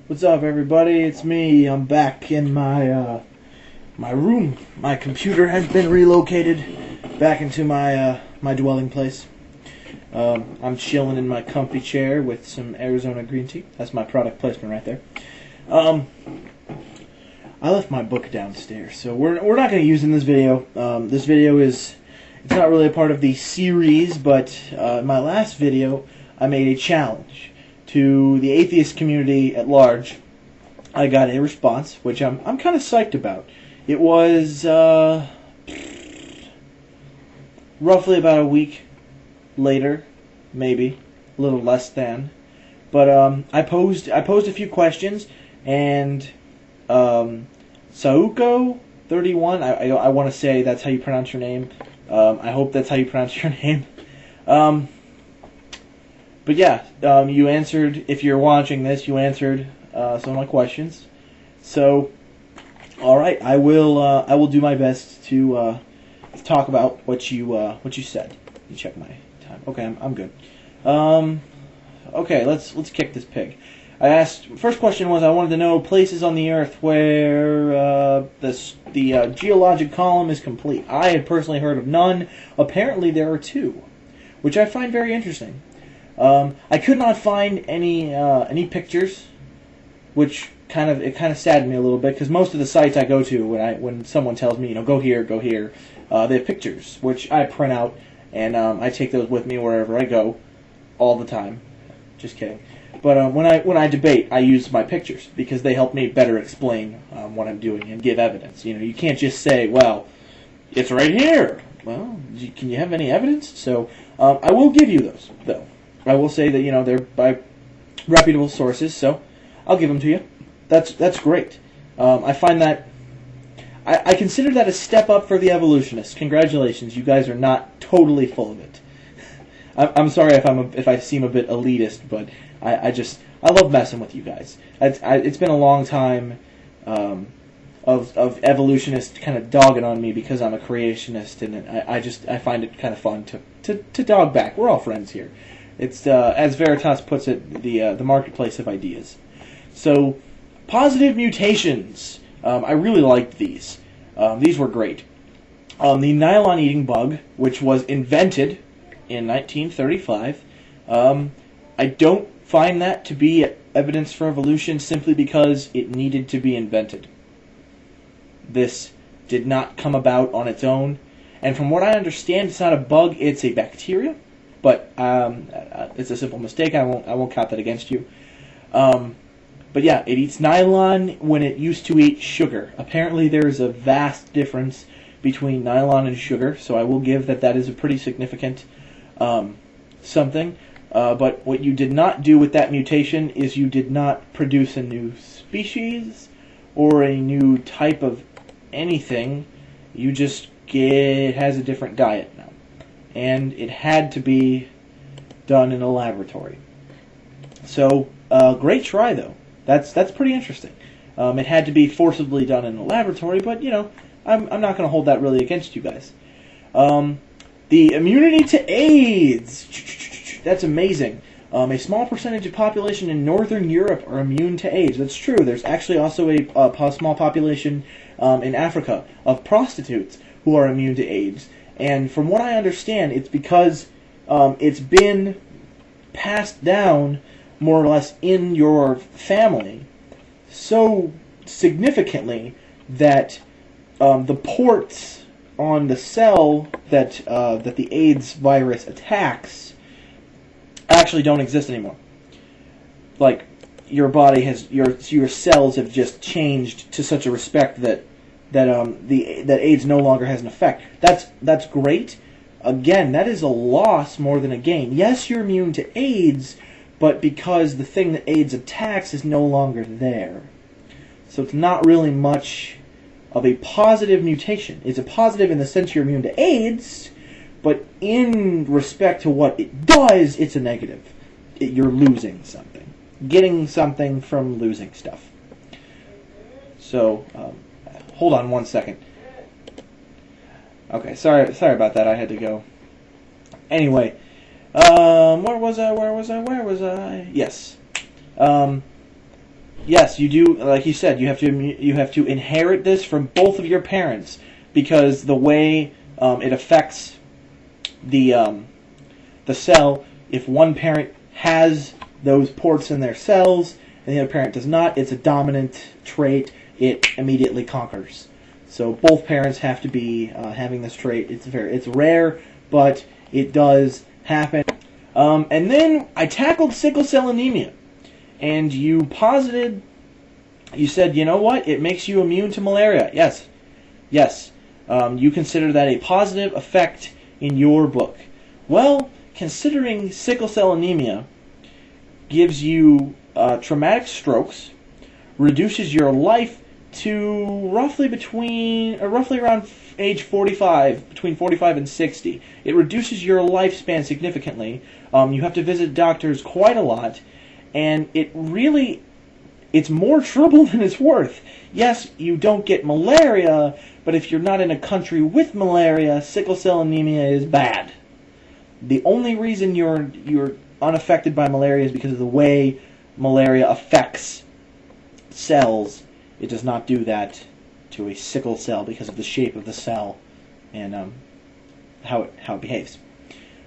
What's up, everybody? It's me. I'm back in my room. My computer has been relocated back into my dwelling place. I'm chilling in my comfy chair with some Arizona green tea. That's my product placement right there. I left my book downstairs, so we're not going to use it in this video. This video it's not really a part of the series, but in my last video, I made a challenge to the atheist community at large. I got a response, which I'm kind of psyched about. It was roughly about a week later, maybe a little less than. But I posed a few questions, and Sauko31, I want to say that's how you pronounce your name. I hope that's how you pronounce your name. But yeah, you answered, if you're watching this, you answered some of my questions. So, alright, I will do my best to talk about what you said. Let me check my time. Okay, I'm good. Okay, let's kick this pig. I asked, first question was, I wanted to know places on the Earth where the geologic column is complete. I had personally heard of none. Apparently there are two, which I find very interesting. I could not find any pictures, which kind of saddened me a little bit, because most of the sites I go to when someone tells me, go here, they have pictures, which I print out, and I take those with me wherever I go, all the time. Just kidding. But when I debate, I use my pictures because they help me better explain what I'm doing and give evidence. You can't just say, well, it's right here. Well, can you have any evidence? So I will give you those, though. I will say that they're by reputable sources, so I'll give them to you. That's great. I find that I consider that a step up for the evolutionists. Congratulations, you guys are not totally full of it. I'm sorry if I seem a bit elitist, but I love messing with you guys. It's been a long time of evolutionists kind of dogging on me because I'm a creationist, and I find it kind of fun to dog back. We're all friends here. It's as Veritas puts it, the marketplace of ideas. So, positive mutations. I really liked these. These were great. The nylon-eating bug, which was invented in 1935. I don't find that to be evidence for evolution simply because it needed to be invented. This did not come about on its own, and from what I understand, it's not a bug; it's a bacteria. But it's a simple mistake. I won't count that against you. But yeah, it eats nylon when it used to eat sugar. Apparently, there is a vast difference between nylon and sugar, so I will give that is a pretty significant something. But what you did not do with that mutation is you did not produce a new species or a new type of anything. You just it has a different diet now. And it had to be done in a laboratory. So, great try, though. That's pretty interesting. It had to be forcibly done in a laboratory, but, I'm not going to hold that really against you guys. The immunity to AIDS. That's amazing. A small percentage of population in Northern Europe are immune to AIDS. That's true. There's actually also a small population in Africa of prostitutes who are immune to AIDS. And from what I understand, it's because it's been passed down more or less in your family so significantly that the ports on the cell that the AIDS virus attacks actually don't exist anymore. Like, your body has your cells have just changed to such a respect that AIDS no longer has an effect. That's great. Again, that is a loss more than a gain. Yes, you're immune to AIDS, but because the thing that AIDS attacks is no longer there. So it's not really much of a positive mutation. It's a positive in the sense you're immune to AIDS, but in respect to what it does, it's a negative. You're losing something. Getting something from losing stuff. So, hold on one second. Okay, sorry about that. I had to go. Anyway, where was I? Yes. Yes, you do. Like you said, you have to inherit this from both of your parents because the way it affects the cell. If one parent has those ports in their cells and the other parent does not, it's a dominant trait. It immediately conquers. So both parents have to be having this trait. It's rare, but it does happen. And then I tackled sickle cell anemia, and you said, you know what? It makes you immune to malaria. Yes. You consider that a positive effect in your book. Well, considering sickle cell anemia gives you traumatic strokes, reduces your life to roughly around age 45, between 45 and 60. It reduces your lifespan significantly. You have to visit doctors quite a lot, and it's more trouble than it's worth. Yes, you don't get malaria, but if you're not in a country with malaria, sickle cell anemia is bad. The only reason you're unaffected by malaria is because of the way malaria affects cells. It does not do that to a sickle cell because of the shape of the cell and how it behaves.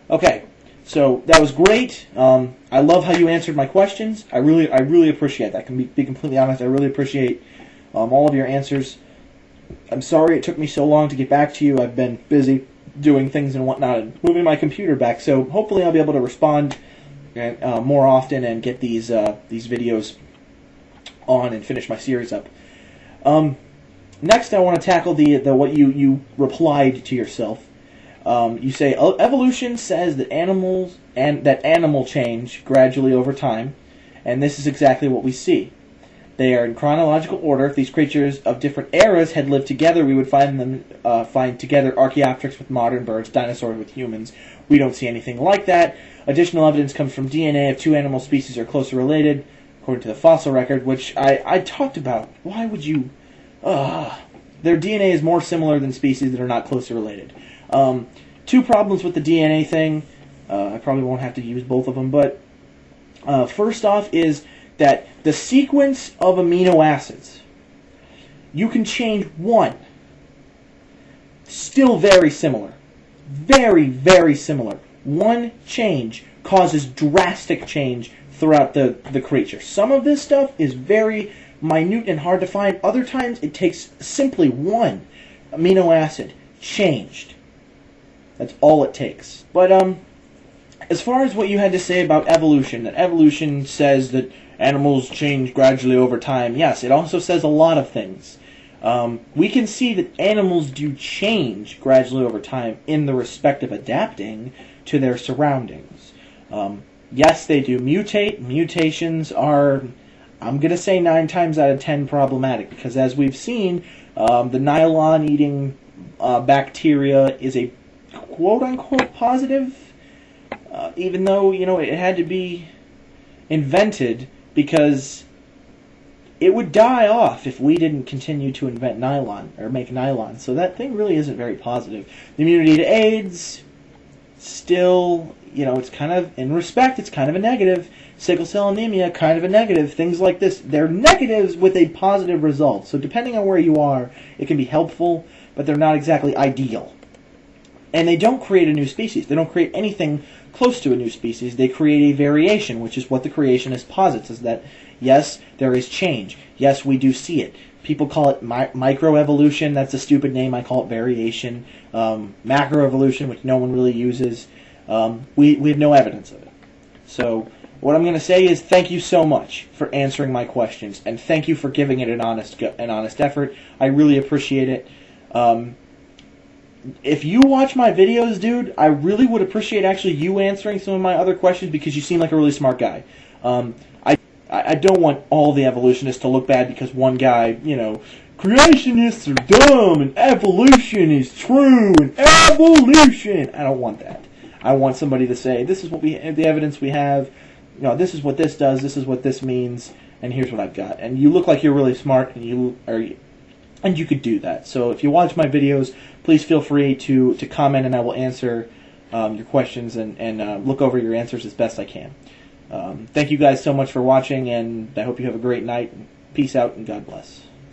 Okay, so that was great. I love how you answered my questions. I really appreciate that. I can be completely honest. I really appreciate all of your answers. I'm sorry it took me so long to get back to you. I've been busy doing things and whatnot and moving my computer back. So hopefully I'll be able to respond more often and get these videos on and finish my series up. Next, I want to tackle the what you replied to yourself. You say evolution says that animal change gradually over time, and this is exactly what we see. They are in chronological order. If these creatures of different eras had lived together, we would find together Archaeopteryx with modern birds, dinosaurs with humans. We don't see anything like that. Additional evidence comes from DNA if two animal species are closely related, according to the fossil record, which I talked about. Why would you... their DNA is more similar than species that are not closely related. Two problems with the DNA thing. I probably won't have to use both of them, but first off is that the sequence of amino acids, you can change one. Still very similar. Very, very similar. One change causes drastic change throughout the creature. Some of this stuff is very minute and hard to find. Other times it takes simply one amino acid changed. That's all it takes. But as far as what you had to say about evolution, that evolution says that animals change gradually over time, yes, it also says a lot of things. We can see that animals do change gradually over time in the respect of adapting to their surroundings. Yes, they do mutate. Mutations are, I'm going to say 9 times out of 10 problematic, because as we've seen, the nylon-eating bacteria is a quote-unquote positive, even though, it had to be invented because it would die off if we didn't continue to invent nylon, or make nylon. So that thing really isn't very positive. The immunity to AIDS, still, it's kind of, in respect, it's kind of a negative. Sickle cell anemia, kind of a negative. Things like this, they're negatives with a positive result. So depending on where you are, it can be helpful, but they're not exactly ideal. And they don't create a new species. They don't create anything close to a new species. They create a variation, which is what the creationist posits, is that, yes, there is change. Yes, we do see it. People call it microevolution. That's a stupid name. I call it variation. Macroevolution, which no one really uses. We have no evidence of it. So what I'm going to say is thank you so much for answering my questions, and thank you for giving it an honest effort. I really appreciate it. If you watch my videos, dude, I really would appreciate actually you answering some of my other questions, because you seem like a really smart guy. I don't want all the evolutionists to look bad because one guy, creationists are dumb and evolution is true and evolution. I don't want that. I want somebody to say, this is what the evidence we have, this is what this does, this is what this means, and here's what I've got. And you look like you're really smart, and you could do that. So if you watch my videos, please feel free to comment, and I will answer your questions and look over your answers as best I can. Thank you guys so much for watching, and I hope you have a great night. Peace out, and God bless.